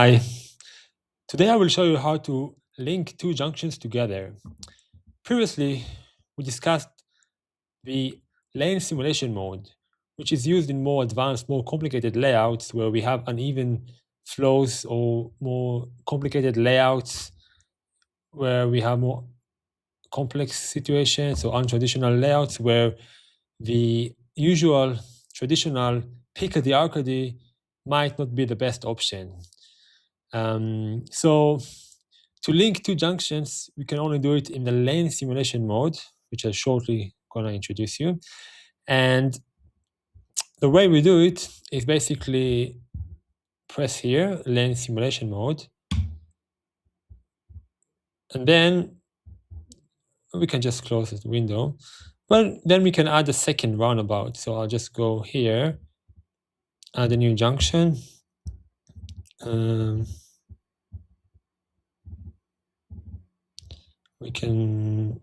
Hi. Today I will show you how to link two junctions together. Previously, we discussed the lane simulation mode, which is used in more advanced, more complicated layouts where we have uneven flows or more complicated layouts where we have more complex situations or untraditional layouts where the usual traditional Piccadilly might not be the best option. So to link two junctions, we can only do it in the lane simulation mode, which I'm shortly gonna introduce you. And the way we do it is basically press here, lane simulation mode, and then we can just close the window. Well, then we can add a second roundabout. So I'll just go here, add a new junction. We can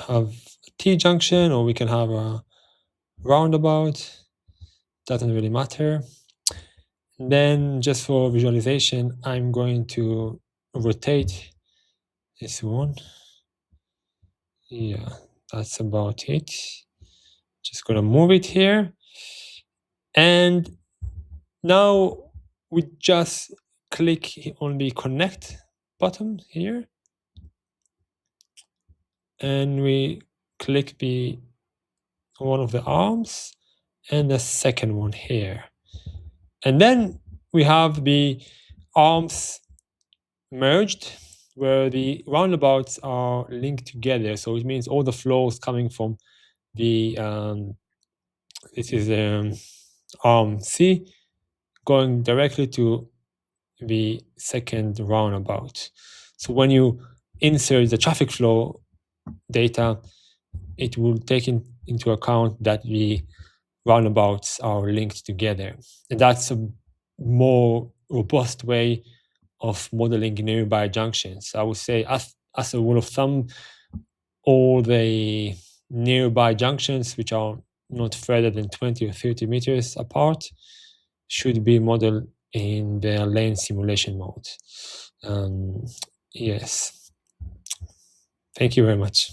have a T junction or we can have a roundabout. Doesn't really matter. And then just for visualization, I'm going to rotate this one. Yeah, that's about it. Just gonna move it here. And now we just click on the connect button here. And we click the one of the arms and the second one here. And then we have the arms merged where the roundabouts are linked together. So it means all the flows coming from the, this is arm C, going directly to the second roundabout. So when you insert the traffic flow data, it will take into account that the roundabouts are linked together. And that's a more robust way of modeling nearby junctions. I would say, as a rule of thumb, all the nearby junctions, which are not further than 20 or 30 meters apart, should be modeled in the lane simulation mode. Yes. Thank you very much.